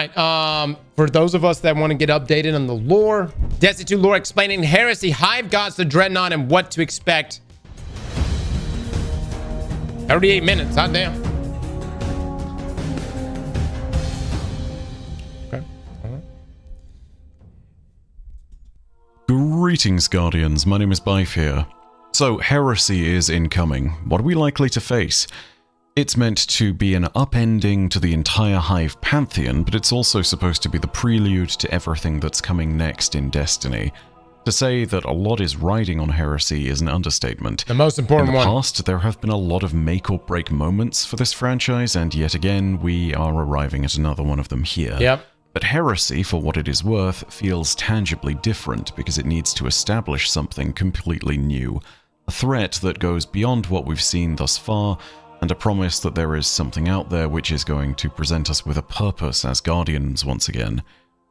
right. For those of us that want to get updated on the lore, Destiny 2 lore explaining Heresy, Hive Gods, the Dreadnought, and what to expect. 38 minutes, hot damn. Okay. All right. Greetings, Guardians. My name is Bife here. So, Heresy is incoming. What are we likely to face? It's meant to be an upending to the entire Hive pantheon, but it's also supposed to be the prelude to everything that's coming next in Destiny. To say that a lot is riding on Heresy is an understatement. The most important one. In the past, there have been a lot of make-or-break moments for this franchise, and yet again, we are arriving at another one of them here. Yep. But Heresy, for what it is worth, feels tangibly different because it needs to establish something completely new. A threat that goes beyond what we've seen thus far, and a promise that there is something out there which is going to present us with a purpose as Guardians once again.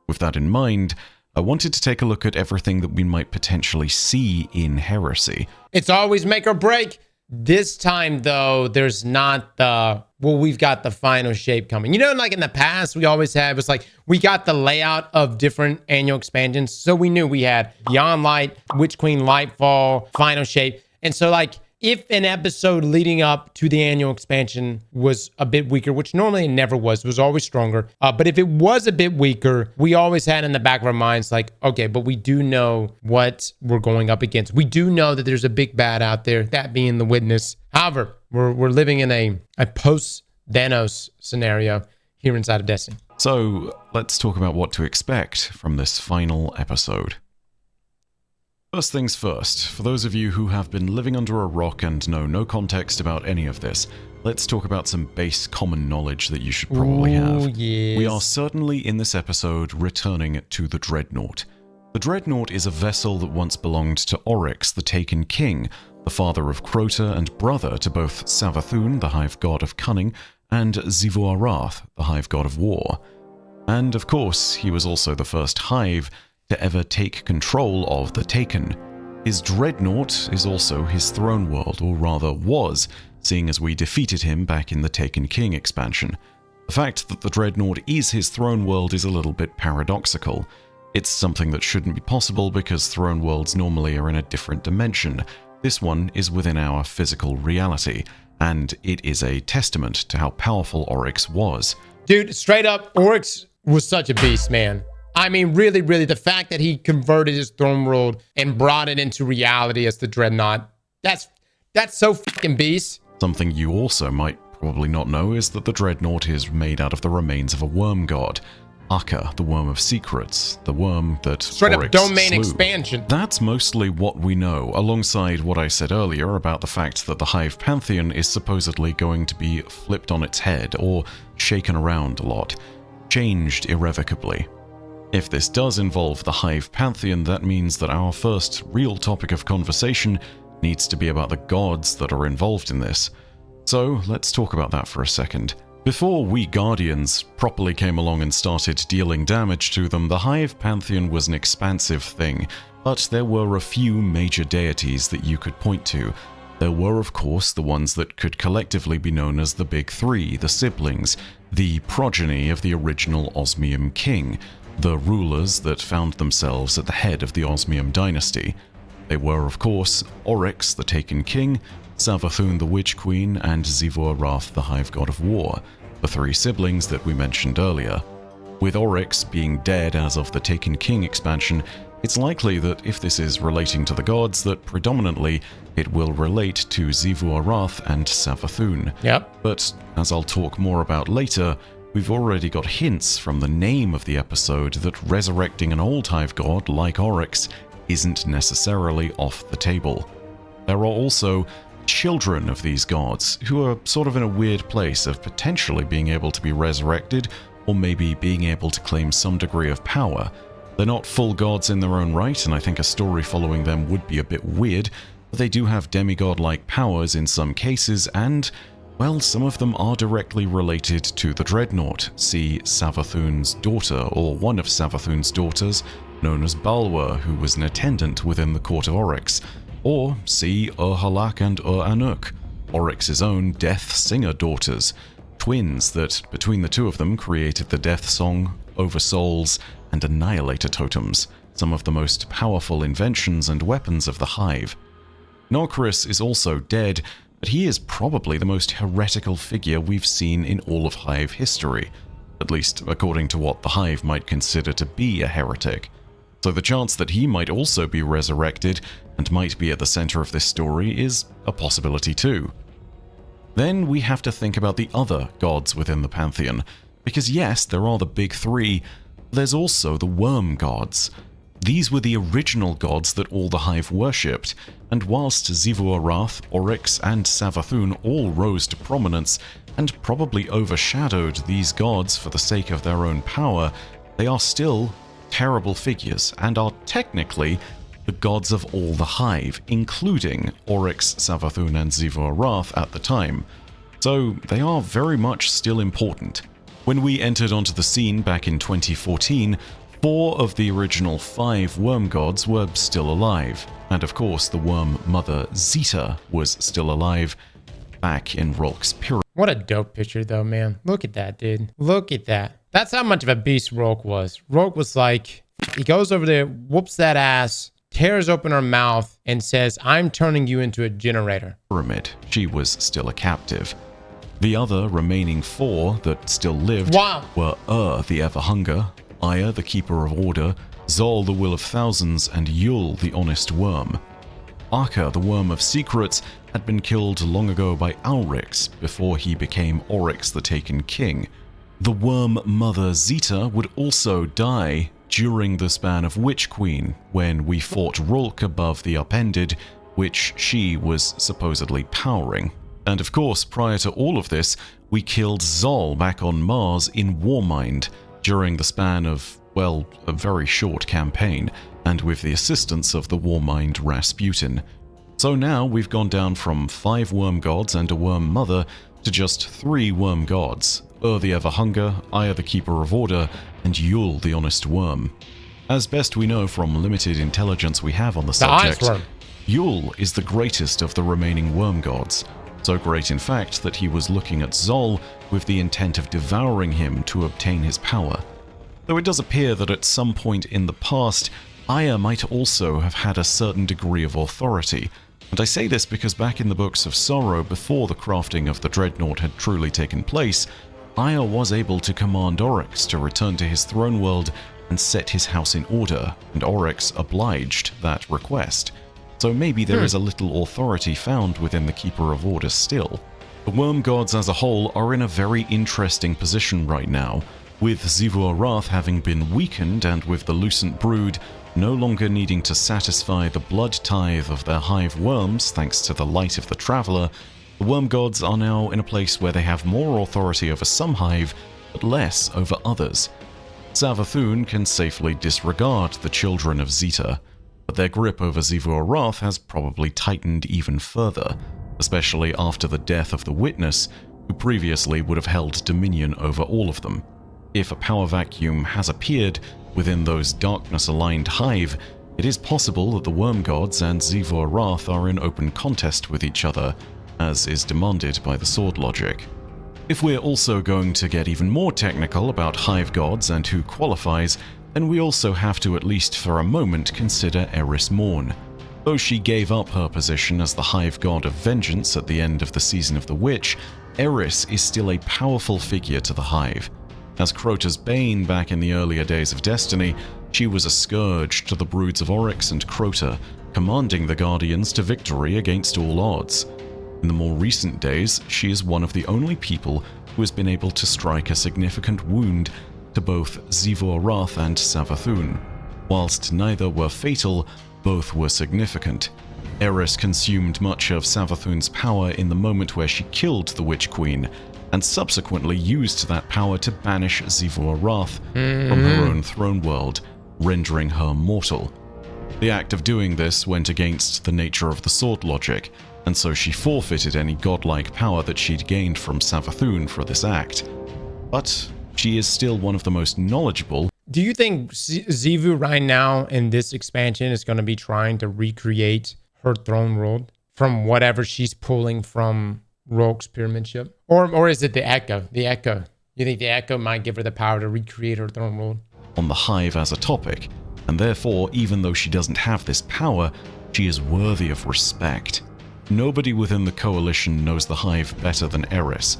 With that in mind, I wanted to take a look at everything that we might potentially see in Heresy. It's always make or break. This time, though, there's not the... Well, we've got the final shape coming. You know, like in the past, we always have... It's like, we got the layout of different annual expansions. So we knew we had Beyond Light, Witch Queen, Lightfall, Final Shape. And so, like, if an episode leading up to the annual expansion was a bit weaker, which normally it never was, it was always stronger. But if it was a bit weaker, we always had in the back of our minds, like, okay, but we do know what we're going up against. We do know that there's a big bad out there, that being the Witness. However, we're living in a post-Thanos scenario here inside of Destiny. So, let's talk about what to expect from this final episode. First things first, for those of you who have been living under a rock and know no context about any of this, let's talk about some base common knowledge that you should probably have. Yes. We are certainly in this episode returning to the Dreadnought. The Dreadnought is a vessel that once belonged to Oryx, the Taken King, the father of Crota and brother to both Savathun, the Hive God of Cunning, and Xivu Arath, the Hive God of War. And of course, he was also the first Hive to ever take control of the Taken. His Dreadnought is also his throne world, or rather was, seeing as we defeated him back in the Taken King expansion. The fact that the Dreadnought is his throne world is a little bit paradoxical. It's something that shouldn't be possible because throne worlds normally are in a different dimension. This one is within our physical reality, and it is a testament to how powerful Oryx was. Dude, straight up, Oryx was such a beast, man. I mean, really, the fact that he converted his throne world and brought it into reality as the Dreadnought, that's so fucking beast. Something you also might probably not know is that the Dreadnought is made out of the remains of a worm god, Akka, the Worm of Secrets, the worm that straight Oryx up domain slew. expansion. That's mostly what we know, alongside what I said earlier about the fact that the Hive Pantheon is supposedly going to be flipped on its head, or shaken around a lot, changed irrevocably. If this does involve the Hive Pantheon, that means that our first real topic of conversation needs to be about the gods that are involved in this. So let's talk about that for a second. Before we Guardians properly came along and started dealing damage to them, the Hive Pantheon was an expansive thing, but there were a few major deities that you could point to. There were, of course, the ones that could collectively be known as the Big Three, the siblings, the progeny of the original Osmium King, the rulers that found themselves at the head of the Osmium dynasty. They were, of course, Oryx, the Taken King, Savathun, the Witch Queen, and Xivu Arath, the Hive God of War, the three siblings that we mentioned earlier. With Oryx being dead as of the Taken King expansion, it's likely that if this is relating to the gods, that predominantly it will relate to Xivu Arath and Savathun. Yep. But, as I'll talk more about later, we've already got hints from the name of the episode that resurrecting an old Hive God like Oryx isn't necessarily off the table. There are also children of these gods who are sort of in a weird place of potentially being able to be resurrected, or maybe being able to claim some degree of power. They're not full gods in their own right, and I think a story following them would be a bit weird, but they do have demigod-like powers in some cases, and well, some of them are directly related to the Dreadnought. See Savathun's daughter, or one of Savathun's daughters, known as Balwa, who was an attendant within the court of Oryx. Or see Halak and Anuk, Oryx's own Death Singer daughters, twins that, between the two of them, created the death song oversouls, and annihilator totems, some of the most powerful inventions and weapons of the hive. Nokris is also dead, but he is probably the most heretical figure we've seen in all of hive history, at least according to what the hive might consider to be a heretic. So the chance that he might also be resurrected and might be at the center of this story is a possibility too. Then we have to think about the other gods within the pantheon, because yes, there are the big three, there's also the worm gods. These were the original gods that all the hive worshipped, and whilst Xivu, Arath, Oryx, and Savathun all rose to prominence and probably overshadowed these gods for the sake of their own power, they are still terrible figures and are technically the gods of all the hive, including Oryx, Savathun, and Xivu, Arath at the time. So they are very much still important. When we entered onto the scene back in 2014, 4 of the original 5 worm gods were still alive, and of course the worm mother Zeta was still alive back in Rolk's period. What a dope picture though, man. Look at that, dude. Look at that. That's how much of a beast Rolk was. Rolk was like, he goes over there, whoops that ass, tears open her mouth, and says, "I'm turning you into a generator." Pyramid. She was still a captive. The other remaining 4 that still lived were the Everhunger, Aya, the Keeper of Order, Zol, the Will of Thousands, and Yul, the Honest Worm. Arca, the Worm of Secrets, had been killed long ago by Alrix before he became Oryx, the Taken King. The Worm Mother Zeta would also die during the span of Witch Queen, when we fought Rolk above the Upended, which she was supposedly powering. And of course, prior to all of this, we killed Zol back on Mars in Warmind, during the span of, well, a very short campaign, and with the assistance of the Warmind Rasputin. So now we've gone down from 5 worm gods and a worm mother to just 3 worm gods, the Everhunger, Aya the Keeper of Order, and Yul the Honest Worm. As best we know from limited intelligence we have on the subject, Yul is the greatest of the remaining worm gods, so great in fact that he was looking at Zol with the intent of devouring him to obtain his power. Though it does appear that at some point in the past, Aya might also have had a certain degree of authority, and I say this because back in the Books of Sorrow, before the crafting of the Dreadnought had truly taken place, Aya was able to command Oryx to return to his throne world and set his house in order, and Oryx obliged that request. So maybe there is a little authority found within the Keeper of Order still. The worm gods as a whole are in a very interesting position right now, with Xivu, Arath having been weakened and with the Lucent brood no longer needing to satisfy the blood tithe of their hive worms thanks to the light of the Traveler. The worm gods are now in a place where they have more authority over some hive, but less over others. Savathun can safely disregard the children of Zeta, but their grip over Xivu, Arath has probably tightened even further, especially after the death of the Witness, who previously would have held dominion over all of them. If a power vacuum has appeared within those darkness-aligned hive, it is possible that the worm gods and Xivu, Arath are in open contest with each other, as is demanded by the sword logic. If we're also going to get even more technical about hive gods and who qualifies, then we also have to at least for a moment consider Eris Morn. Though she gave up her position as the hive god of vengeance at the end of the Season of the Witch, Eris is still a powerful figure to the hive. As Crota's Bane back in the earlier days of Destiny, she was a scourge to the broods of Oryx and Crota, commanding the Guardians to victory against all odds. In the more recent days, she is one of the only people who has been able to strike a significant wound to both Xivu, Arath and Savathun. Whilst neither were fatal, both were significant. Eris consumed much of Savathun's power in the moment where she killed the Witch Queen, and subsequently used that power to banish Xivu, Arath from her own throne world, rendering her mortal. The act of doing this went against the nature of the sword logic, and so she forfeited any godlike power that she'd gained from Savathun for this act. But she is still one of the most knowledgeable. Do you think Xivu right now in this expansion is going to be trying to recreate her throne world from whatever she's pulling from Rolk's pyramid ship? Or is it the Echo? The Echo. You think the Echo might give her the power to recreate her throne world? On the hive as a topic, and therefore, even though she doesn't have this power, she is worthy of respect. Nobody within the coalition knows the hive better than Eris,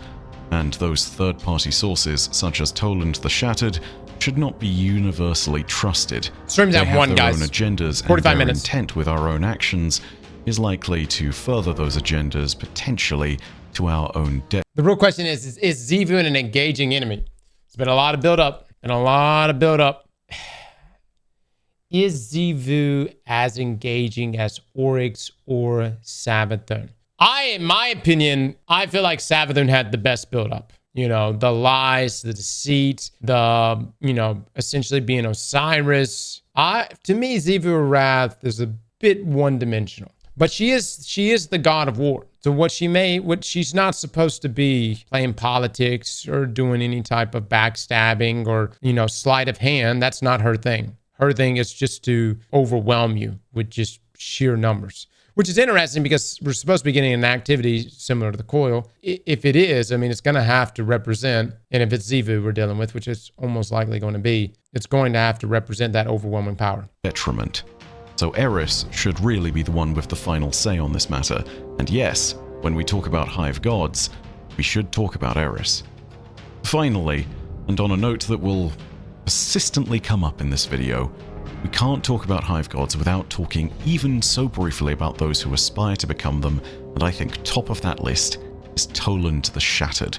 and those third-party sources, such as Toland the Shattered, should not be universally trusted. Stream's at 1, guys. They have their own agendas, 45 and their minutes. intent with our own actions is likely to further those agendas, potentially to our own death. The real question is Xivu an engaging enemy? There's been a lot of build-up, Is Xivu as engaging as Oryx or Savathun? In my opinion, I feel like Savathun had the best build-up. You know, the lies, the deceit, essentially being Osiris. To me, Xivu Arath is a bit one-dimensional. But she is the god of war. So what she's not supposed to be playing politics or doing any type of backstabbing or, sleight of hand. That's not her thing. Her thing is just to overwhelm you with just sheer numbers, which is interesting because we're supposed to be getting an activity similar to the coil. If it is, it's going to have to represent, and if it's Xivu we're dealing with, which is almost likely going to be, it's going to have to represent that overwhelming power. Detriment. So Eris should really be the one with the final say on this matter. And yes, when we talk about hive gods, we should talk about Eris. Finally, and on a note that will persistently come up in this video, we can't talk about hive gods without talking even so briefly about those who aspire to become them, and I think top of that list is Toland the Shattered,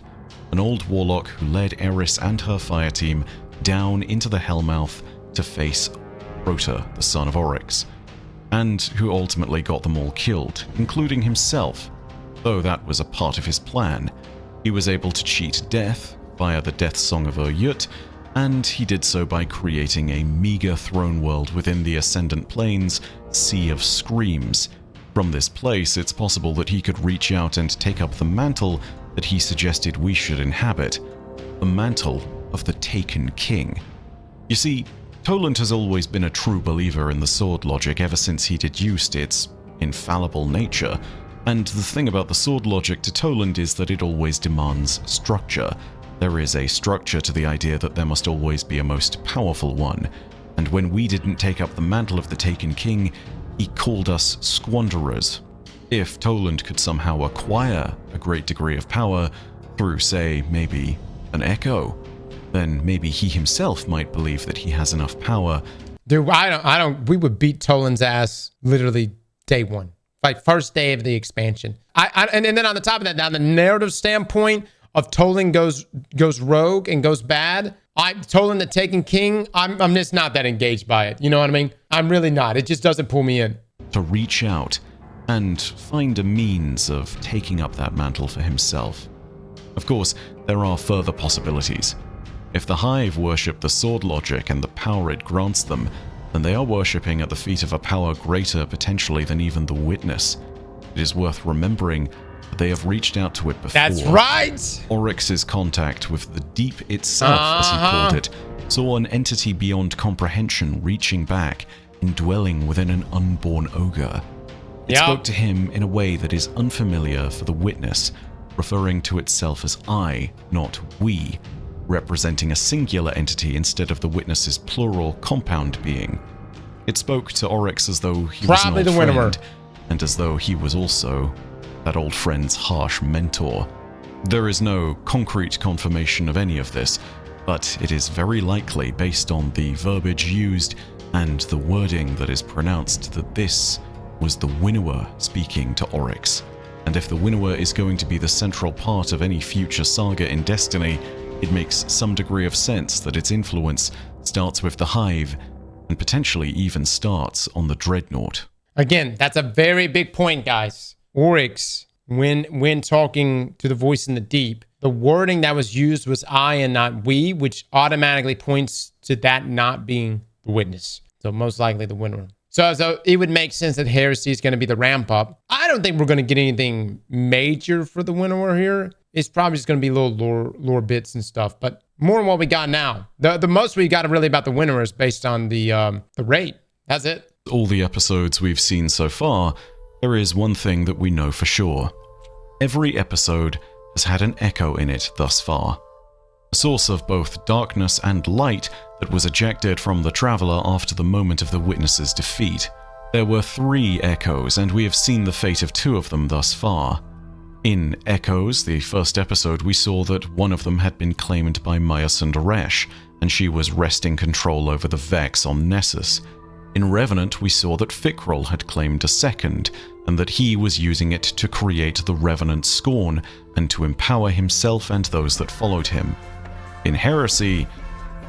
an old warlock who led Eris and her fire team down into the Hellmouth to face Rota, the son of Oryx, and who ultimately got them all killed, including himself. Though that was a part of his plan, he was able to cheat death via the death song of Yut, and he did so by creating a meager throne world within the Ascendant Plane's Sea of Screams. From this place, it's possible that he could reach out and take up the mantle that he suggested we should inhabit, the mantle of the Taken King. You see, Toland has always been a true believer in the sword logic ever since he deduced its infallible nature, and the thing about the sword logic to Toland is that it always demands structure. There is a structure to the idea that there must always be a most powerful one, and when we didn't take up the mantle of the Taken King, he called us squanderers. If Toland could somehow acquire a great degree of power through, say, maybe an echo, then maybe he himself might believe that he has enough power. Dude, we would beat Toland's ass literally day one, like first day of the expansion. And then on the top of that, on the narrative standpoint of Toland goes rogue and goes bad, Toland the Taken King, I'm just not that engaged by it. You know what I mean? I'm really not. It just doesn't pull me in. To reach out and find a means of taking up that mantle for himself. Of course, there are further possibilities. If the hive worship the sword logic and the power it grants them, then they are worshipping at the feet of a power greater potentially than even the witness. It is worth remembering that they have reached out to it before. That's right! Oryx's contact with the deep itself, as he called it, saw an entity beyond comprehension reaching back and dwelling within an unborn ogre. It spoke to him in a way that is unfamiliar for the witness, referring to itself as I, not we, representing a singular entity instead of the witness's plural compound being. It spoke to Oryx as though he was an old friend, and as though he was also that old friend's harsh mentor. There is no concrete confirmation of any of this, but it is very likely, based on the verbiage used and the wording that is pronounced, that this was the winnower speaking to Oryx. And if the winnower is going to be the central part of any future saga in Destiny, it makes some degree of sense that its influence starts with the hive and potentially even starts on the Dreadnought. Again, that's a very big point, guys. Oryx, when talking to the voice in the deep, the wording that was used was I and not we, which automatically points to that not being the witness. So most likely the winnower. So it would make sense that Heresy is going to be the ramp up. I don't think we're going to get anything major for the winnower here. It's probably just going to be little lore bits and stuff, but more than what we got now. The most we got really about the winnower is based on the rate. That's it. All the episodes we've seen so far, there is one thing that we know for sure. Every episode has had an echo in it thus far. a source of both darkness and light that was ejected from the Traveler after the moment of the Witness's defeat. There were 3 echoes, and we have seen the fate of 2 of them thus far. In Echoes, the first episode, we saw that one of them had been claimed by Maya Sundaresh, and she was wresting control over the Vex on Nessus. In Revenant, we saw that Fikrul had claimed a second, and that he was using it to create the Revenant Scorn and to empower himself and those that followed him. In Heresy,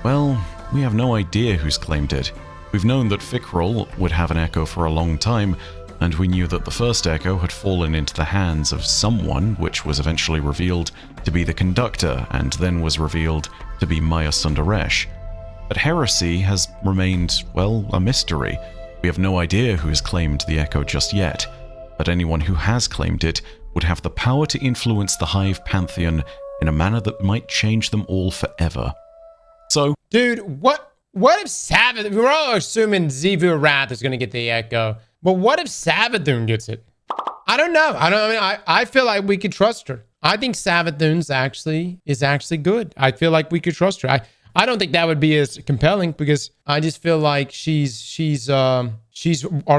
well, we have no idea who's claimed it. We've known that Fikrul would have an echo for a long time, and we knew that the first echo had fallen into the hands of someone, which was eventually revealed to be the Conductor, and then was revealed to be Maya Sundaresh. But Heresy has remained, well, a mystery. We have no idea who has claimed the echo just yet, but anyone who has claimed it would have the power to influence the Hive Pantheon in a manner that might change them all forever. So, dude, what if Savathun? We're all assuming Xivu Arath is going to get the echo, but what if Savathun gets it? I don't know. I feel like we could trust her. I think Savathun's is actually good. I feel like we could trust her. I don't think that would be as compelling because I just feel like she's our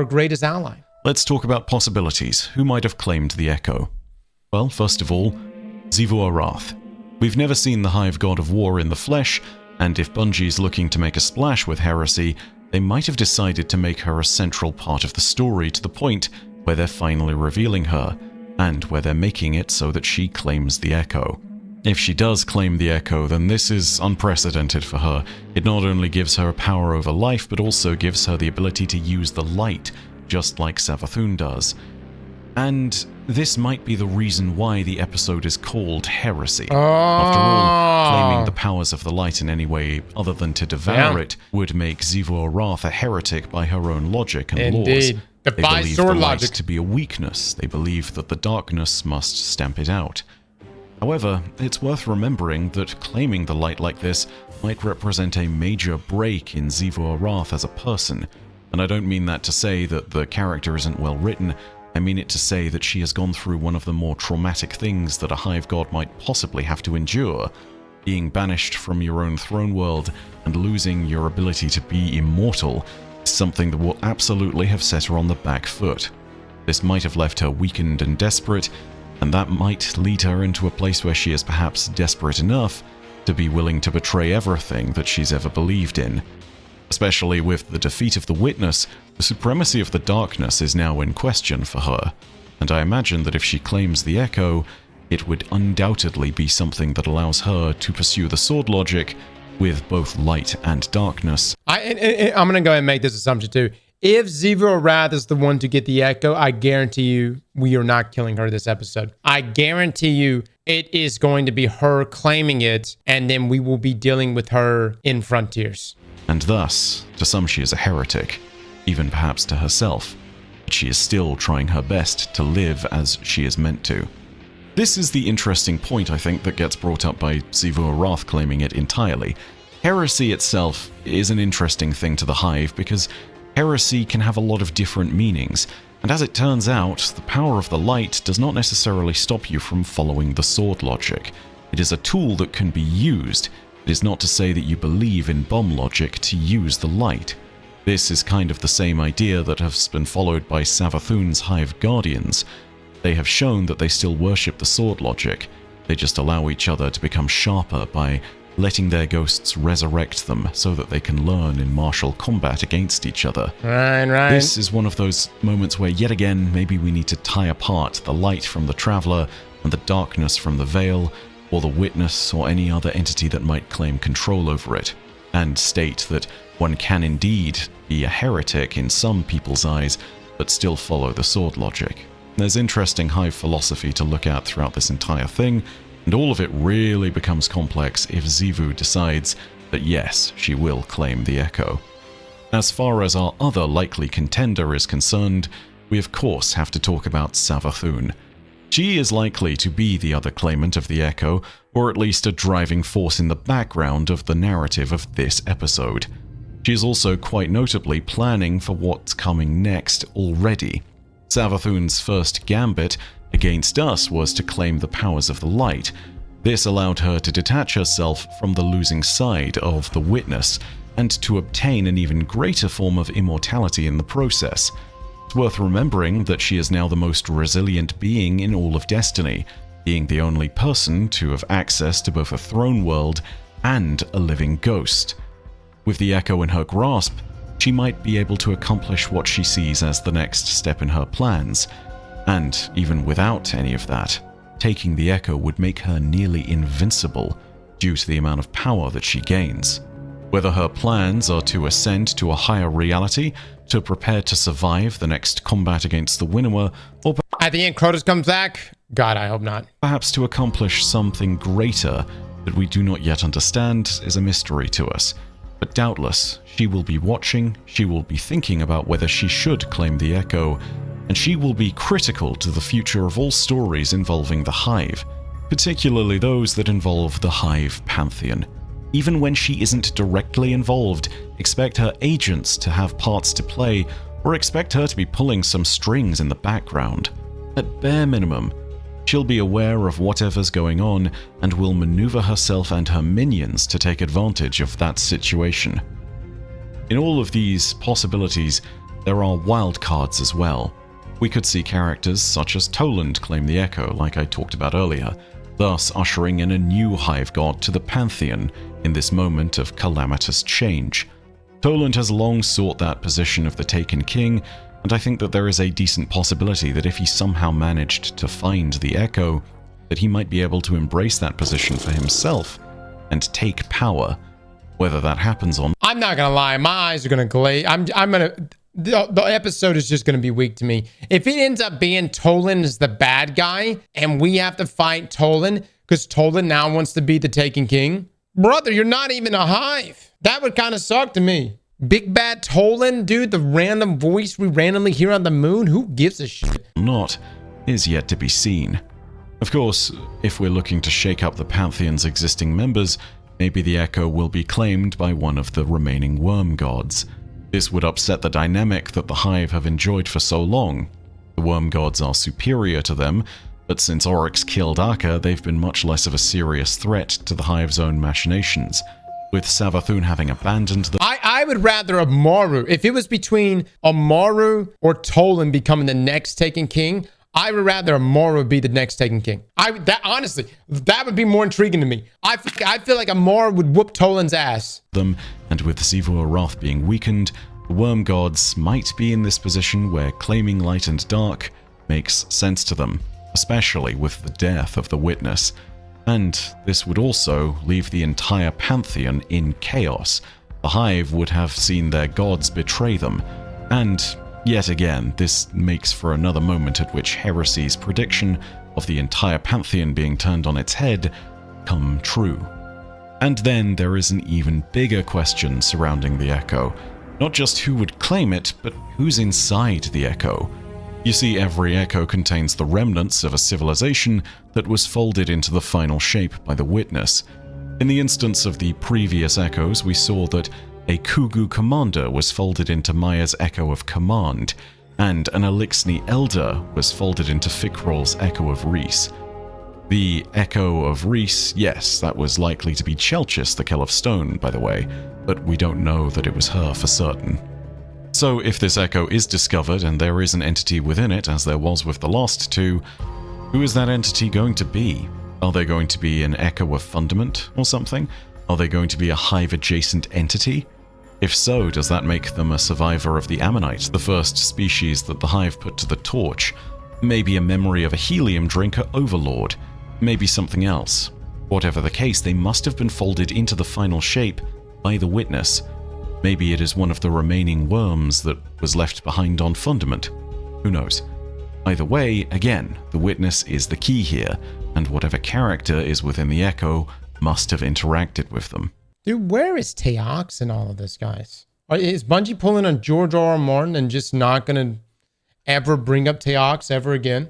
greatest ally. Let's talk about possibilities. Who might have claimed the echo? Well, first of all, Xivu Arath. We've never seen the Hive God of War in the flesh, and if Bungie's looking to make a splash with Heresy, they might have decided to make her a central part of the story to the point where they're finally revealing her, and where they're making it so that she claims the echo. If she does claim the echo, then this is unprecedented for her. It not only gives her power over life, but also gives her the ability to use the light, just like Savathun does. And this might be the reason why the episode is called Heresy. After all, claiming the powers of the light in any way other than to devour it would make Xivu Arath a heretic by her own logic and laws. They believe the light to be a weakness. They believe that the darkness must stamp it out. However, it's worth remembering that claiming the light like this might represent a major break in Xivu Arath as a person. And I don't mean that to say that the character isn't well written. I mean it to say that she has gone through one of the more traumatic things that a Hive God might possibly have to endure. Being banished from your own throne world and losing your ability to be immortal is something that will absolutely have set her on the back foot. This might have left her weakened and desperate, and that might lead her into a place where she is perhaps desperate enough to be willing to betray everything that she's ever believed in. Especially with the defeat of the Witness, the supremacy of the darkness is now in question for her, and I imagine that if she claims the echo, it would undoubtedly be something that allows her to pursue the sword logic with both light and darkness. I'm going to go ahead and make this assumption too. If Xivu Arath is the one to get the echo, I guarantee you we are not killing her this episode. I guarantee you it is going to be her claiming it, and then we will be dealing with her in Frontiers. And thus, to some she is a heretic, even perhaps to herself. But she is still trying her best to live as she is meant to. This is the interesting point, I think, that gets brought up by Xivu Arath claiming it entirely. Heresy itself is an interesting thing to the Hive because heresy can have a lot of different meanings, and as it turns out, the power of the light does not necessarily stop you from following the sword logic. It is a tool that can be used. It is not to say that you believe in bomb logic to use the light. This is kind of the same idea that has been followed by Savathun's Hive Guardians. They have shown that they still worship the sword logic. They just allow each other to become sharper by letting their ghosts resurrect them so that they can learn in martial combat against each other. Right. This is one of those moments where, yet again, maybe we need to tie apart the light from the Traveler and the darkness from the Veil, or the Witness, or any other entity that might claim control over it, and state that one can indeed be a heretic in some people's eyes, but still follow the sword logic. There's interesting Hive philosophy to look at throughout this entire thing, and all of it really becomes complex if Xivu decides that yes, she will claim the echo. As far as our other likely contender is concerned, we of course have to talk about Savathun. She is likely to be the other claimant of the echo, or at least a driving force in the background of the narrative of this episode. She is also quite notably planning for what's coming next already. Savathun's first gambit against us was to claim the powers of the light. This allowed her to detach herself from the losing side of the witness and to obtain an even greater form of immortality in the process. It's worth remembering that she is now the most resilient being in all of Destiny, being the only person to have access to both a throne world and a living ghost. With the Echo in her grasp, she might be able to accomplish what she sees as the next step in her plans. And even without any of that, taking the Echo would make her nearly invincible due to the amount of power that she gains. Whether her plans are to ascend to a higher reality, to prepare to survive the next combat against the Winnower, or At the end, Crotus comes back? God, I hope not. perhaps to accomplish something greater that we do not yet understand, is a mystery to us. But doubtless, she will be watching, she will be thinking about whether she should claim the Echo, and she will be critical to the future of all stories involving the Hive, particularly those that involve the Hive pantheon. Even when she isn't directly involved, expect her agents to have parts to play, or expect her to be pulling some strings in the background. At bare minimum, she'll be aware of whatever's going on and will maneuver herself and her minions to take advantage of that situation. In all of these possibilities, there are wildcards as well. We could see characters such as Toland claim the Echo, like I talked about earlier, thus ushering in a new Hive god to the pantheon in this moment of calamitous change. Toland has long sought that position of the Taken King, and I think that there is a decent possibility that if he somehow managed to find the Echo, that he might be able to embrace that position for himself and take power. Whether that happens or not, I'm not gonna lie, my eyes are gonna glaze. The episode is just gonna be weak to me. If it ends up being Toland is the bad guy and we have to fight Toland because Toland now wants to be the Taken King, brother, you're not even a Hive. That would kind of suck to me. Big bad Toland, dude, the random voice we randomly hear on the moon. Who gives a shit? is yet to be seen. Of course, if we're looking to shake up the Pantheon's existing members, maybe the Echo will be claimed by one of the remaining worm gods. This would upset the dynamic that the Hive have enjoyed for so long. The worm gods are superior to them, but since Oryx killed Akka, they've been much less of a serious threat to the Hive's own machinations. With Savathun having abandoned the I would rather Amaru. If it was between Amaru or Toland becoming the next Taken King, I would rather Amaru be the next Taken King. Honestly, that would be more intriguing to me. I feel like Amaru would whoop Toland's ass. them, and with Xivu arath being weakened, the worm gods might be in this position where claiming light and dark makes sense to them, especially with the death of the witness. And this would also leave the entire pantheon in chaos. The Hive would have seen their gods betray them, and yet again, this makes for another moment at which Heresy's prediction of the entire pantheon being turned on its head come true. And then there is an even bigger question surrounding the Echo. Not just who would claim it, but who's inside the Echo. You see, every Echo contains the remnants of a civilization that was folded into the final shape by the Witness. In the instance of the previous Echoes, we saw that a Kugu commander was folded into Maya's Echo of Command, and an Elixni Elder was folded into Fikrol's Echo of Reese. The Echo of Reese, yes, that was likely to be Chelchis, the Kell of Stone, by the way, but we don't know that it was her for certain. So if this Echo is discovered and there is an entity within it, as there was with the last two, who is that entity going to be? Are they going to be an Echo of Fundament or something? Are they going to be a Hive-adjacent entity? If so, does that make them a survivor of the Ammonite, the first species that the Hive put to the torch? Maybe a memory of a helium drinker overlord? Maybe something else? Whatever the case, they must have been folded into the final shape by the Witness. Maybe it is one of the remaining worms that was left behind on Fundament. Who knows? Either way, again, the Witness is the key here, and whatever character is within the Echo must have interacted with them. Dude, where is Teox in all of this, guys? Is Bungie pulling on George R. R. Martin and just not going to ever bring up Teox ever again?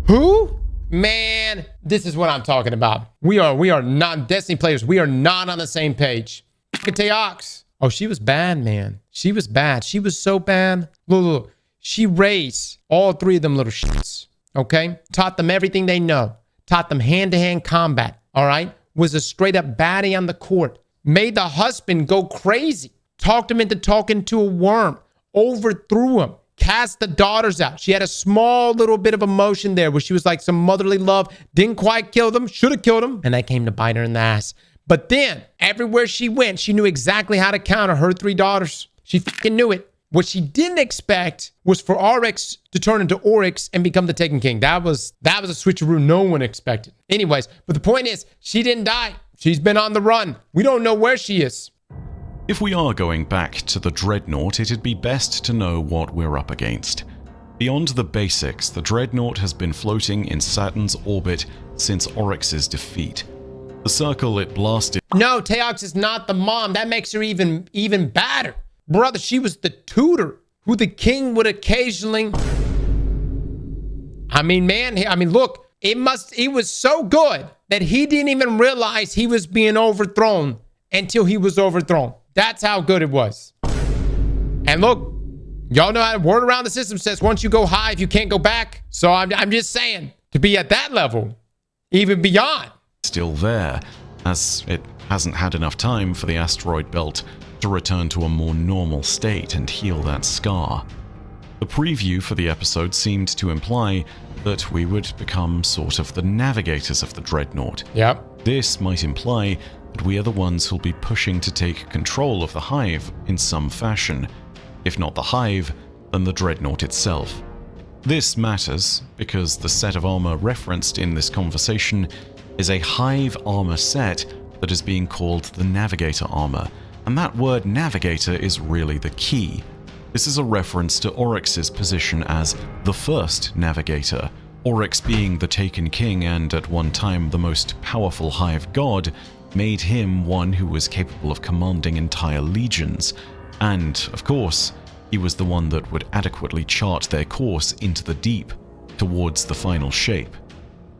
Who? Man, this is what I'm talking about. We are not Destiny players. We are not on the same page. Look at Teox. Oh, she was bad, man. She was bad. She was so bad. Look. She raised all three of them little shits. Okay? Taught them everything they know. Taught them hand-to-hand combat. all right, was a straight up baddie on the court. Made the husband go crazy. Talked him into talking to a worm. Overthrew him. Cast the daughters out. She had a small little bit of emotion there where she was like some motherly love. Didn't quite kill them. Should have killed them. And that came to bite her in the ass. But then, everywhere she went, she knew exactly how to counter her 3 daughters. She fucking knew it. What she didn't expect was for Oryx to turn into Oryx and become the Taken King. That was a switcheroo no one expected. Anyways, but the point is, she didn't die. She's been on the run. We don't know where she is. If we are going back to the Dreadnought, it'd be best to know what we're up against. Beyond the basics, the Dreadnought has been floating in Saturn's orbit since Oryx's defeat. The circle it blasted... No, Teox is not the mom. That makes her even badder. Brother, she was the tutor who the king would occasionally... look, it was so good that he didn't even realize he was being overthrown until he was overthrown. That's how good it was. And look, y'all know how word around the system says once you go hive, you can't go back. So I'm just saying, to be at that level, even beyond. Still there, as it hasn't had enough time for the asteroid belt to return to a more normal state and heal that scar. The preview for the episode seemed to imply that we would become sort of the navigators of the Dreadnought. Yep. This might imply that we are the ones who'll be pushing to take control of the hive in some fashion. If not the hive, then the Dreadnought itself. This matters because the set of armor referenced in this conversation is a hive armor set that is being called the Navigator armor, and that word Navigator is really the key. This is a reference to Oryx's position as the first Navigator. Oryx, being the Taken King and at one time the most powerful hive god, made him one who was capable of commanding entire legions, and, of course, he was the one that would adequately chart their course into the deep, towards the final shape.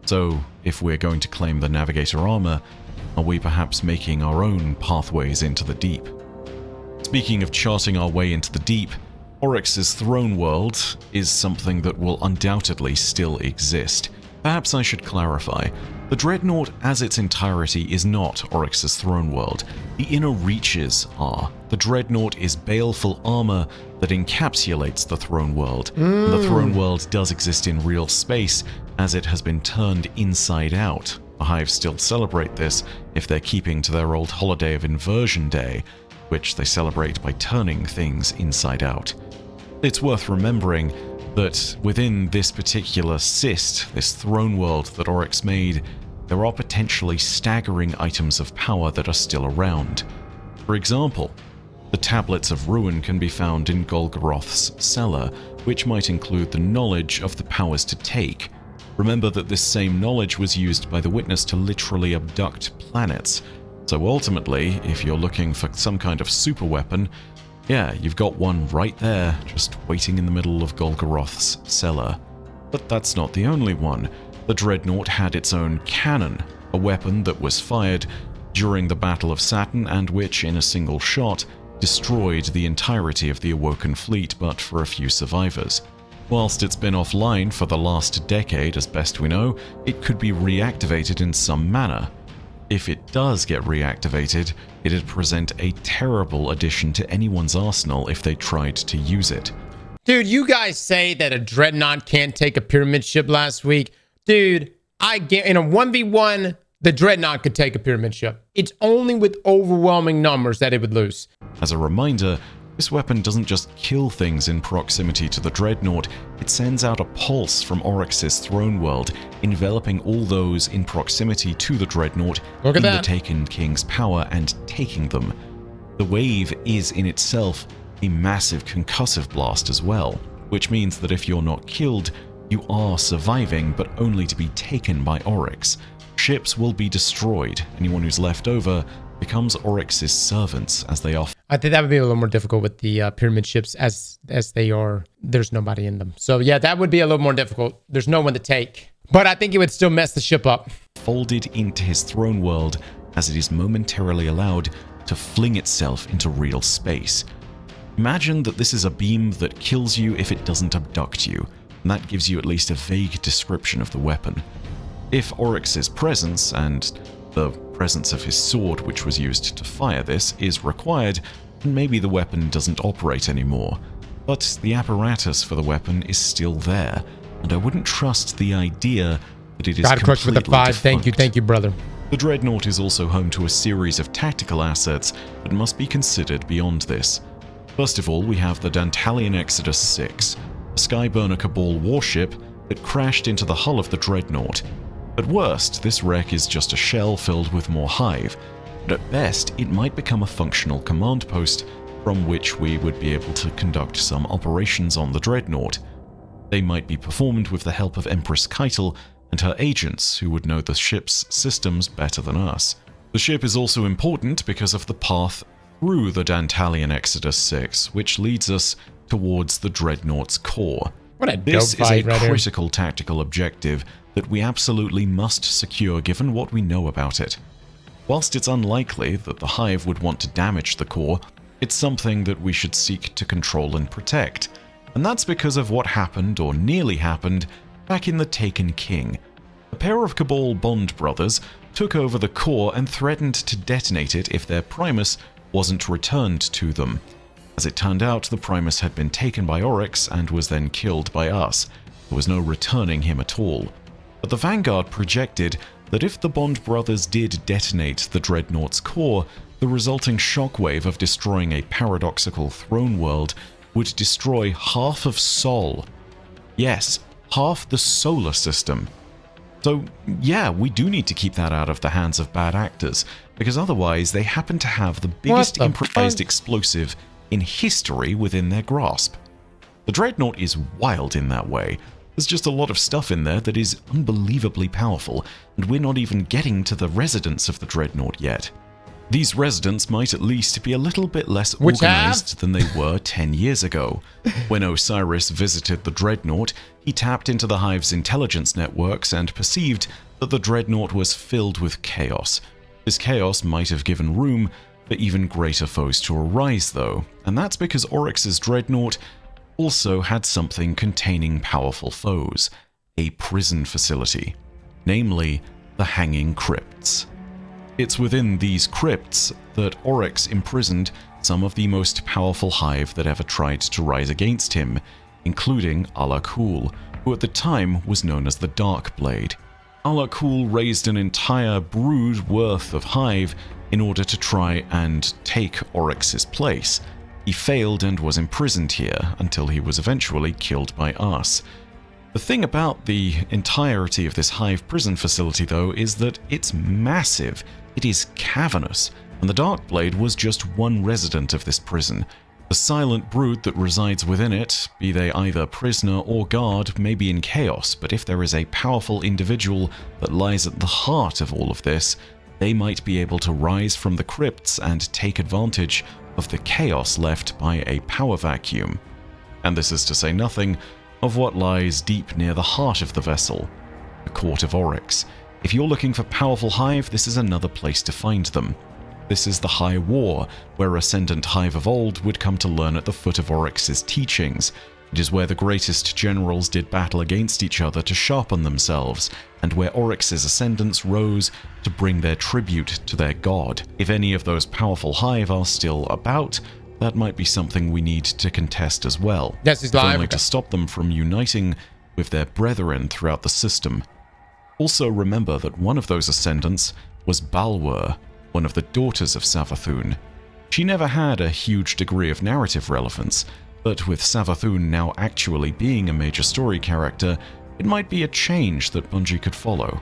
So, if we're going to claim the Navigator armor, are we perhaps making our own pathways into the deep? Speaking of charting our way into the deep, Oryx's throne world is something that will undoubtedly still exist. Perhaps I should clarify. The Dreadnought as its entirety is not Oryx's throne world. The inner reaches are. The Dreadnought is baleful armor that encapsulates the throne world. And the throne world does exist in real space, as it has been turned inside out. The Hive still celebrate this if they're keeping to their old holiday of Inversion Day, which they celebrate by turning things inside out. It's worth remembering that within this particular cyst, this throne world that Oryx made, there are potentially staggering items of power that are still around. For example, the Tablets of Ruin can be found in Golgoroth's cellar, which might include the knowledge of the powers to take. Remember that this same knowledge was used by the Witness to literally abduct planets. So ultimately, if you're looking for some kind of super weapon, yeah, you've got one right there, just waiting in the middle of Golgoroth's cellar. But that's not the only one. The Dreadnought had its own cannon, a weapon that was fired during the Battle of Saturn and which, in a single shot, destroyed the entirety of the Awoken fleet but for a few survivors. Whilst it's been offline for the last decade, as best we know, it could be reactivated in some manner. If it does get reactivated, it'd present a terrible addition to anyone's arsenal if they tried to use it. Dude, you guys say that a Dreadnought can't take a pyramid ship last week. Dude, I get in a 1v1, the Dreadnought could take a pyramid ship. It's only with overwhelming numbers that it would lose. As a reminder, this weapon doesn't just kill things in proximity to the Dreadnought, it sends out a pulse from Oryx's throne world, enveloping all those in proximity to the Dreadnought in the Taken King's power and taking them. The wave is in itself a massive concussive blast as well, which means that if you're not killed, you are surviving, but only to be taken by Oryx. Ships will be destroyed. Anyone who's left over becomes Oryx's servants, as they are. I think that would be a little more difficult with the pyramid ships as they are. There's nobody in them. So yeah, that would be a little more difficult. There's no one to take. But I think it would still mess the ship up. Folded into his throne world as it is momentarily allowed to fling itself into real space. Imagine that this is a beam that kills you if it doesn't abduct you, and that gives you at least a vague description of the weapon. If Oryx's presence, and The presence of his sword, which was used to fire this, is required, and maybe the weapon doesn't operate anymore. But the apparatus for the weapon is still there, and I wouldn't trust the idea that it is God crushed with the 5. defunct. Thank you, brother. The Dreadnought is also home to a series of tactical assets that must be considered beyond this. First of all, we have the Dantalian Exodus 6, a Skyburner Cabal warship that crashed into the hull of the Dreadnought. At worst, this wreck is just a shell filled with more hive, but at best, it might become a functional command post from which we would be able to conduct some operations on the Dreadnought. They might be performed with the help of Empress Keitel and her agents, who would know the ship's systems better than us. The ship is also important because of the path through the Dantalian Exodus 6, which leads us towards the Dreadnought's core. This is a critical tactical objective that we absolutely must secure given what we know about it. Whilst it's unlikely that the Hive would want to damage the core, it's something that we should seek to control and protect. And that's because of what happened, or nearly happened, back in the Taken King. A pair of Cabal Bond brothers took over the core and threatened to detonate it if their Primus wasn't returned to them. As it turned out, the Primus had been taken by Oryx and was then killed by us. There was no returning him at all. But the Vanguard projected that if the Bond brothers did detonate the Dreadnought's core, the resulting shockwave of destroying a paradoxical throne world would destroy half of Sol. Yes, half the solar system. So yeah, we do need to keep that out of the hands of bad actors, because otherwise they happen to have the biggest improvised explosive in history within their grasp. The Dreadnought is wild in that way. There's just a lot of stuff in there that is unbelievably powerful, and we're not even getting to the residents of the Dreadnought yet. These residents might at least be a little bit less organized than they were 10 years ago. When Osiris visited the Dreadnought, he tapped into the Hive's intelligence networks and perceived that the Dreadnought was filled with chaos. This chaos might have given room for even greater foes to arise, though, and that's because Oryx's Dreadnought also had something containing powerful foes, a prison facility, namely the Hanging Crypts. It's within these crypts that Oryx imprisoned some of the most powerful Hive that ever tried to rise against him, including Alakul, who at the time was known as the Darkblade. Alakul raised an entire brood worth of Hive in order to try and take Oryx's place. He failed and was imprisoned here until he was eventually killed by us. The thing about the entirety of this Hive prison facility, though, is that it's massive. It is cavernous, and the Darkblade was just one resident of this prison. The silent brood that resides within it, be they either prisoner or guard, may be in chaos, but if there is a powerful individual that lies at the heart of all of this, they might be able to rise from the crypts and take advantage of the chaos left by a power vacuum. And this is to say nothing of what lies deep near the heart of the vessel, the Court of Oryx. If you're looking for powerful Hive, this is another place to find them. This is the High War, where Ascendant Hive of old would come to learn at the foot of Oryx's teachings. It is where the greatest generals did battle against each other to sharpen themselves, and where Oryx's Ascendants rose to bring their tribute to their god. If any of those powerful Hive are still about, that might be something we need to contest as well. Yes, he's live. Only to stop them from uniting with their brethren throughout the system. Also remember that one of those Ascendants was Balwer, one of the daughters of Savathun. She never had a huge degree of narrative relevance, but with Savathun now actually being a major story character, it might be a change that Bungie could follow.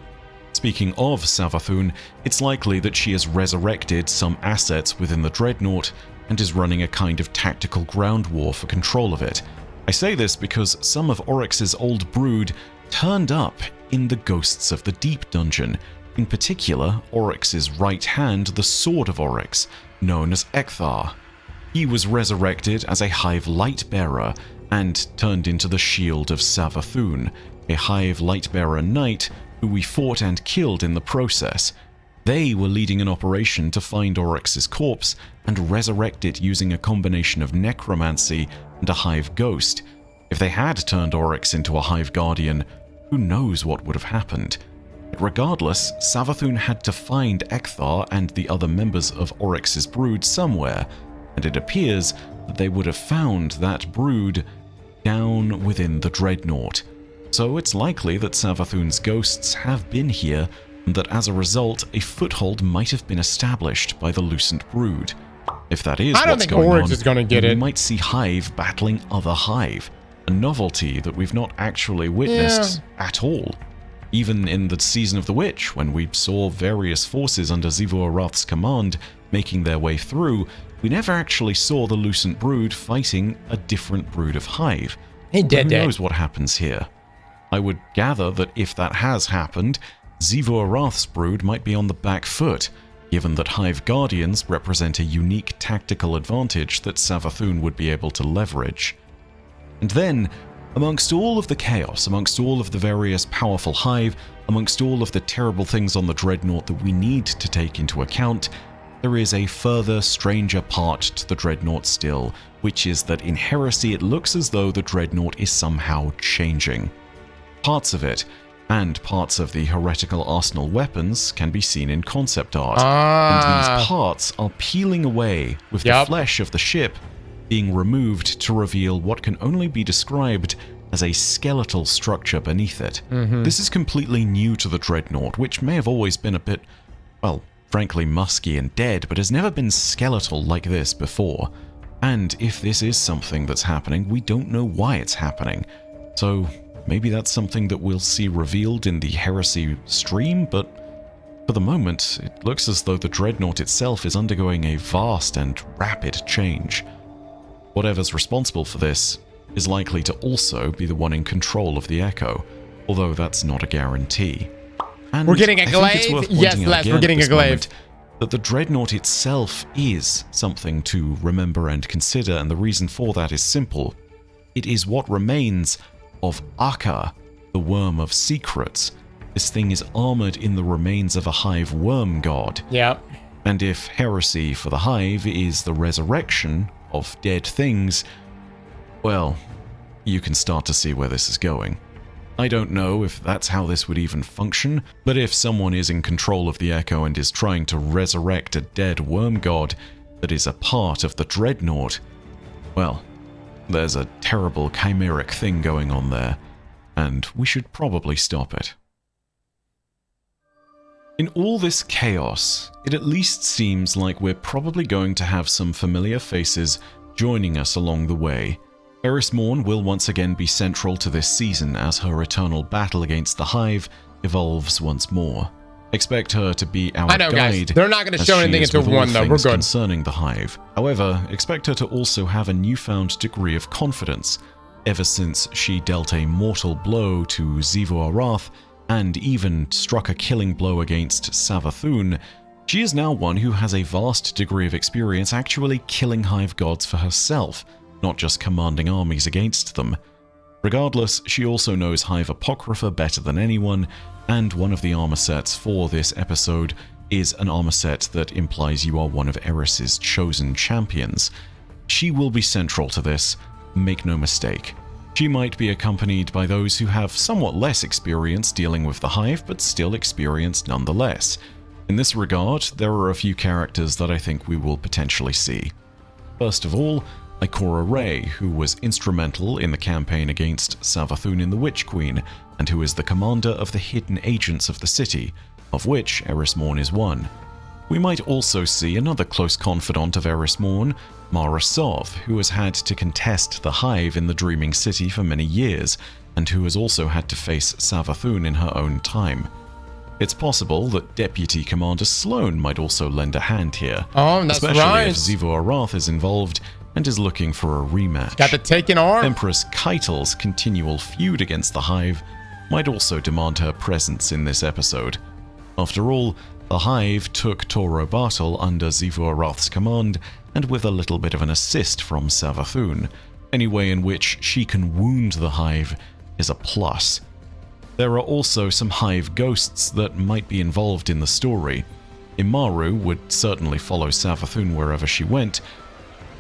Speaking of Savathun, it's likely that she has resurrected some assets within the Dreadnought and is running a kind of tactical ground war for control of it. I say this because some of Oryx's old brood turned up in the Ghosts of the Deep dungeon, in particular Oryx's right hand, the Sword of Oryx, known as Ekthar. He was resurrected as a Hive Lightbearer and turned into the Shield of Savathun, a Hive Lightbearer knight who we fought and killed in the process. They were leading an operation to find Oryx's corpse and resurrect it using a combination of necromancy and a Hive ghost. If they had turned Oryx into a Hive Guardian, who knows what would have happened. Regardless, Savathun had to find Ekthar and the other members of Oryx's brood somewhere, and it appears that they would have found that brood down within the Dreadnought. So it's likely that Savathun's ghosts have been here, and that as a result, a foothold might have been established by the Lucent brood. If that is what's going on, Oryx is gonna get we it. might see Hive battling other Hive, a novelty that we've not actually witnessed at all. Even in the Season of the Witch, when we saw various forces under Xivu Arath's command making their way through, we never actually saw the Lucent brood fighting a different brood of Hive. He Who knows what happens here? I would gather that if that has happened, Xivu Arath's brood might be on the back foot, given that Hive Guardians represent a unique tactical advantage that Savathun would be able to leverage. And then, amongst all of the chaos, amongst all of the various powerful Hive, amongst all of the terrible things on the Dreadnought that we need to take into account, there is a further, stranger part to the Dreadnought still, which is that in Heresy it looks as though the Dreadnought is somehow changing. Parts of it, and parts of the heretical arsenal weapons, can be seen in concept art, and these parts are peeling away, with the flesh of the ship being removed to reveal what can only be described as a skeletal structure beneath it. This is completely new to the Dreadnought, which may have always been a bit, well, frankly musky and dead, but has never been skeletal like this before. And if this is something that's happening, we don't know why it's happening. So maybe that's something that we'll see revealed in the Heresy stream, but for the moment, it looks as though the Dreadnought itself is undergoing a vast and rapid change. Whatever's responsible for this is likely to also be the one in control of the Echo, although that's not a guarantee. And we're getting a I think it's worth glaive? pointing Yes, out Les, again we're at getting this a glaive. moment that the Dreadnought itself is something to remember and consider, and the reason for that is simple. It is what remains of Akka, the Worm of Secrets. This thing is armored in the remains of a Hive worm god. Yep. And if Heresy for the Hive is the resurrection of dead things, well, you can start to see where this is going. I don't know if that's how this would even function, but if someone is in control of the Echo and is trying to resurrect a dead worm god that is a part of the Dreadnought, well, there's a terrible chimeric thing going on there, and we should probably stop it. In all this chaos, it at least seems like we're probably going to have some familiar faces joining us along the way. Eris Morn will once again be central to this season as her eternal battle against the Hive evolves once more. Expect her to be our guide. Guys, they're not going to show anything until 1, though. We're good. Concerning the Hive. However, expect her to also have a newfound degree of confidence, ever since she dealt a mortal blow to Xivu Arath and even struck a killing blow against Savathun. She is now one who has a vast degree of experience actually killing Hive gods for herself, not just commanding armies against them. Regardless, she also knows Hive Apocrypha better than anyone, and one of the armor sets for this episode is an armor set that implies you are one of Eris's chosen champions. She will be central to this, make no mistake. She might be accompanied by those who have somewhat less experience dealing with the Hive, but still experienced nonetheless. In this regard, there are a few characters that I think we will potentially see. First of all, Ikora Rey, who was instrumental in the campaign against Savathun in the Witch Queen, and who is the commander of the hidden agents of the city, of which Eris Morn is one. We might also see another close confidant of Eris Morn, Mara Sov, who has had to contest the Hive in the Dreaming City for many years, and who has also had to face Savathun in her own time. It's possible that Deputy Commander Sloane might also lend a hand here, especially if Xivu Arath is involved and is looking for a rematch. Got the taken arm. Empress Keitel's continual feud against the Hive might also demand her presence in this episode. After all, the Hive took Toro Bartle under Xivu Arath's command, and with a little bit of an assist from Savathun. Any way in which she can wound the Hive is a plus. There are also some Hive ghosts that might be involved in the story. Imaru would certainly follow Savathun wherever she went,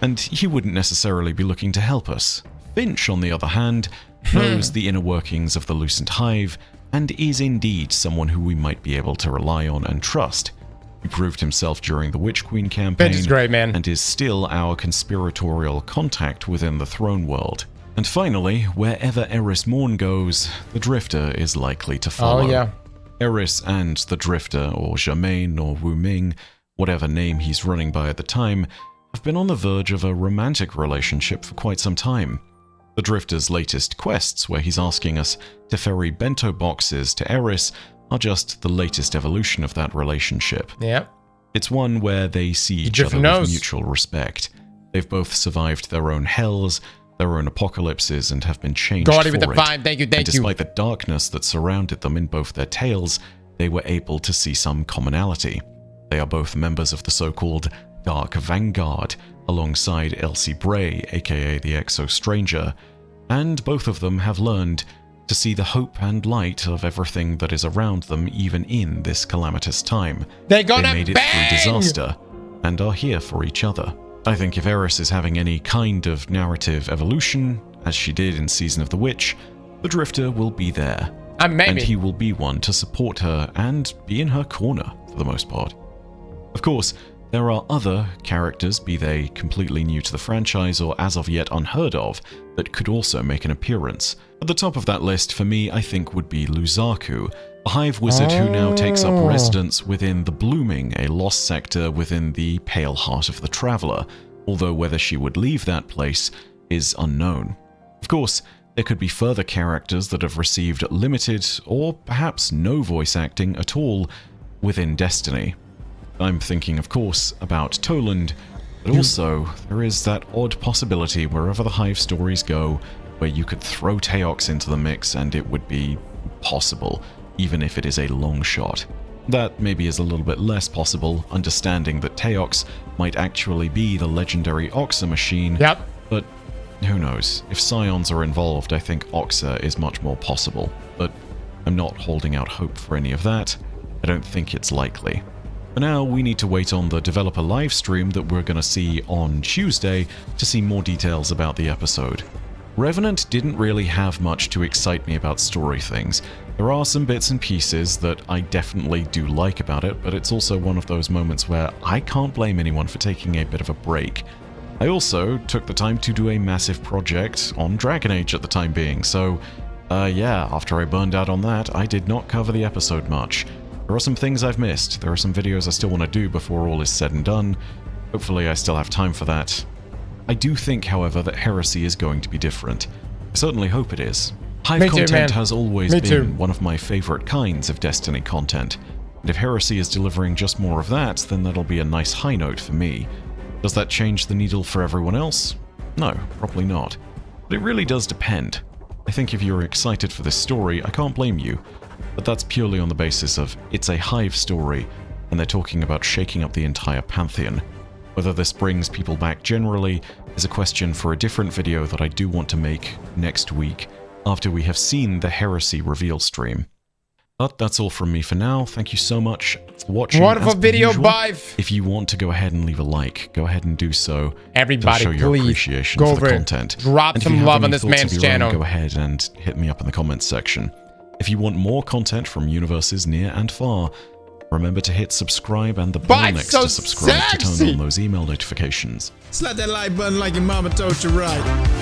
and he wouldn't necessarily be looking to help us. Finch, on the other hand, knows the inner workings of the Lucent Hive and is indeed someone who we might be able to rely on and trust. He proved himself during the Witch Queen campaign, Ben's great, man. and is still our conspiratorial contact within the throne world. And finally, wherever Eris Morn goes, the Drifter is likely to follow. Oh, yeah. Eris and the Drifter, or Germain, or Wu Ming, whatever name he's running by at the time, have been on the verge of a romantic relationship for quite some time. The Drifter's latest quests, where he's asking us to ferry bento boxes to Eris, are just the latest evolution of that relationship. Yeah. It's one where they see each other with mutual respect. They've both survived their own hells, their own apocalypses, and have been changed for it. with the 5, thank you. And despite the darkness that surrounded them in both their tales, they were able to see some commonality. They are both members of the so-called Dark Vanguard, alongside Elsie Bray, aka the Exo Stranger, and both of them have learned to see the hope and light of everything that is around them, even in this calamitous time. They made it through disaster, and are here for each other. I think if Eris is having any kind of narrative evolution, as she did in Season of the Witch, the Drifter will be there. And he will be one to support her and be in her corner, for the most part. Of course, there are other characters, be they completely new to the franchise or as of yet unheard of, that could also make an appearance. At the top of that list, for me, I think would be Luzaku, a hive wizard who now takes up residence within the Blooming, a lost sector within the Pale Heart of the Traveler, although whether she would leave that place is unknown. Of course, there could be further characters that have received limited or perhaps no voice acting at all within Destiny. I'm thinking, of course, about Toland, but also there is that odd possibility wherever the Hive stories go where you could throw Teox into the mix and it would be possible, even if it is a long shot. That maybe is a little bit less possible, understanding that Teox might actually be the legendary Oxa machine, but who knows? If Scions are involved, I think Oxa is much more possible, but I'm not holding out hope for any of that. I don't think it's likely. For now, we need to wait on the developer livestream that we're going to see on Tuesday to see more details about the episode. Revenant didn't really have much to excite me about story things. There are some bits and pieces that I definitely do like about it, but it's also one of those moments where I can't blame anyone for taking a bit of a break. I also took the time to do a massive project on Dragon Age at the time being, so yeah, after I burned out on that, I did not cover the episode much. There are some things I've missed. There are some videos I still want to do before all is said and done. Hopefully I still have time for that. I do think, however, that Heresy is going to be different. I certainly hope it is. Hive content has always been one of my favorite kinds of Destiny content, and if Heresy is delivering just more of that, then that'll be a nice high note for me. Does that change the needle for everyone else? No, probably not. But it really does depend. I think if you're excited for this story, I can't blame you. But that's purely on the basis of it's a Hive story, and they're talking about shaking up the entire pantheon. Whether this brings people back generally is a question for a different video that I do want to make next week, after we have seen the Heresy reveal stream. But that's all from me for now. Thank you so much for watching. Wonderful video, bye. If you want to go ahead and leave a like, go ahead and do so. Everybody, to show your please appreciation go for the over content. Drop some love on this man's channel. Go ahead and hit me up in the comments section. If you want more content from universes near and far, remember to hit subscribe and the bell next to subscribe to turn on those email notifications. Slap that like button like your mama told you right.